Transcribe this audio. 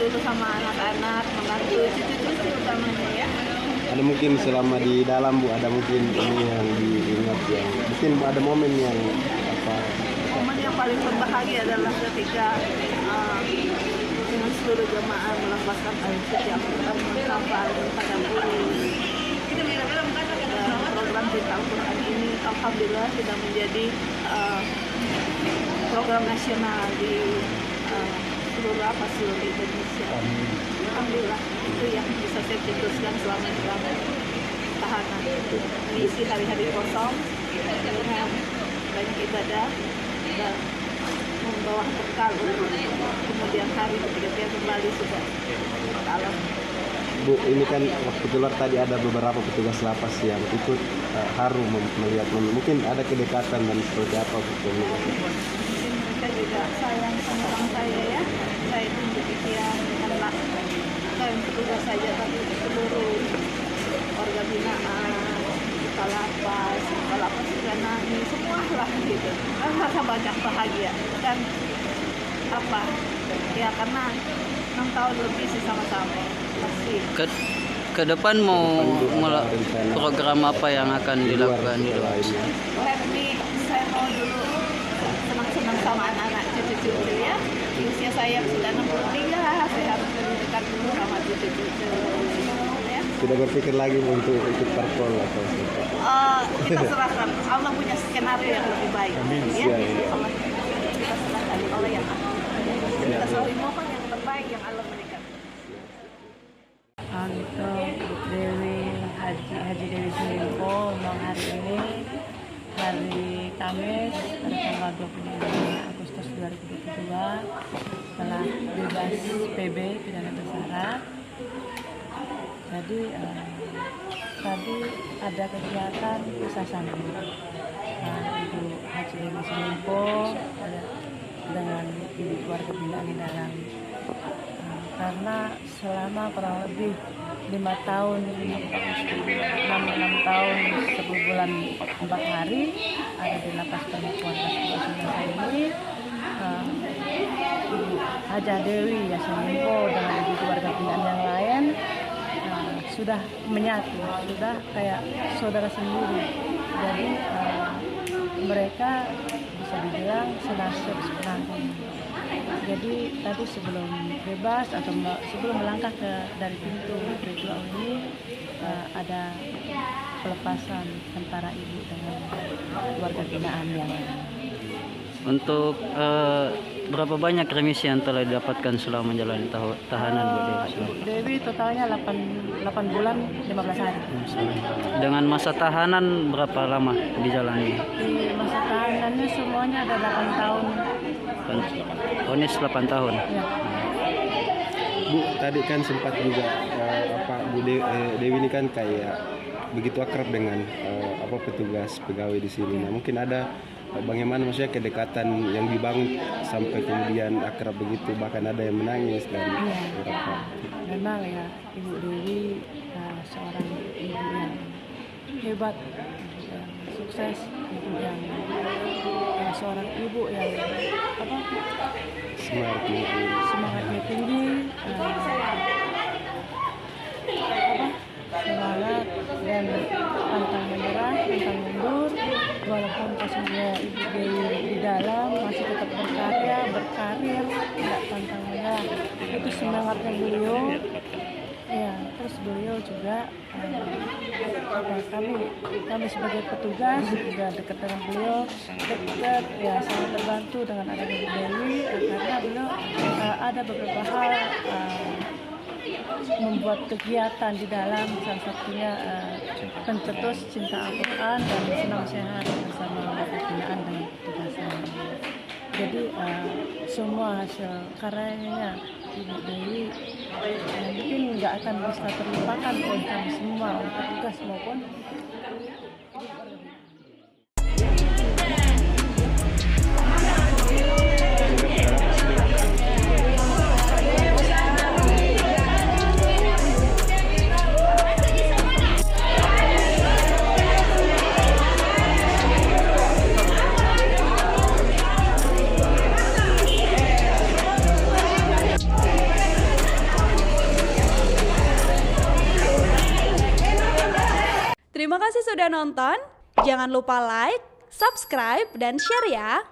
dulu sama anak-anak, menantu, cucu-cucu utamanya ya. Ada mungkin selama di dalam Bu, ada mungkin ini yang diingat ya. Mungkin ada momen yang apa? Momen yang paling berbahagia adalah ketika dengan seluruh jemaah melepaskan tali suci Al-Quran sampai pada bulan. Program Cinta Al-Quran ini alhamdulillah sudah menjadi program nasional di seluruh seluruh Indonesia. Alhamdulillah itu yang bisa saya putuskan selama tahanan. Mengisi hari-hari kosong dengan banyak ibadah dan membawa bekal untuk kemudian hari ketika dia kembali sudah ke alam. Bu, ini kan waktu keluar tadi ada beberapa petugas lapas yang ikut haru melihat, mungkin ada kedekatan dan seperti apa betul. Mereka juga sayang sama orang saya ya. Saya itu demikian karena bukan petugas saja tapi seluruh warga binaan, kepala lapas juga nangis, semua lah gitu. Kan rasa banyak bahagia dan apa ya karena 6 tahun lebih sih sama-sama pasti. Ke depan mau program apa yang akan dilakukan di luar? Ini saya mau dulu senang-senang sama anak-anak cucu-cucu ya. Di usia saya sudah 63, saya harus dekat dulu sama cucu-cucu ya. Sudah berpikir lagi untuk ikut parpol atau kita serahkan, Allah punya skenario yang lebih baik. Amin. Ya. Allah, kita serahkan oleh yang kita selalu mohon yang terbaik yang Allah berikan. Untuk Dewi Haji Dewi Suminfo memang hari ini hari Kamis pada tanggal 25 Agustus 2022 telah bebas PB pidana bersyarat. Jadi tadi ada kegiatan kisah sambung Ibu Haji Dewi Suminfo dengan ibu keluarga binaan di dalam karena selama kurang lebih 5 tahun 6 tahun 10 bulan 4 hari ada di lapas perempuan Kaskil ini Ibu Haja Dewi Suminfo dengan ibu keluarga binaan yang lain sudah menyatu, sudah kayak saudara sendiri. Jadi mereka bisa dibilang senasib sepenanggung. Jadi tadi sebelum bebas atau sebelum melangkah dari pintu ritual ini ada pelepasan antara ibu dengan keluarga binaan yang Untuk berapa banyak remisi yang telah didapatkan selama menjalani tahanan Bu Dewi? Dewi totalnya 8 bulan 15 hari. Dengan masa tahanan berapa lama dijalani? Di masa tahanannya semuanya ada 8 tahun. Vonis 8 tahun. Ya. Bu, tadi kan sempat juga Bu Dewi ini kan kayak begitu akrab dengan petugas pegawai di sini. Nah, mungkin ada bagaimana maksudnya kedekatan yang dibangun sampai kemudian akrab begitu, bahkan ada yang menangis dan beberapa. Memang ya Ibu Dewi seorang ibu yang hebat, yang sukses, ibu yang seorang ibu yang semangatnya tinggi, semangat dan pantang menyerah, pantang mundur. Walaupun kasusnya Ibu Dewi di dalam masih tetap berkarya, berkarir, tidak pantang menyerah. Itu semangatnya beliau. Ya, terus beliau juga kami sebagai petugas juga dekat dengan beliau, dekat ya sangat terbantu dengan adanya Ibu Dewi karena beliau ada beberapa hal membuat kegiatan di dalam, salah satunya pencetus cinta Al-Quran dan senam sehat bersama warga binaan dan petugasnya. Jadi semua hasil karyanya Ibu Dewi mungkin nggak akan bisa terlupakan oleh kami semua, oleh petugas maupun sudah nonton. Jangan lupa like, subscribe, dan share ya.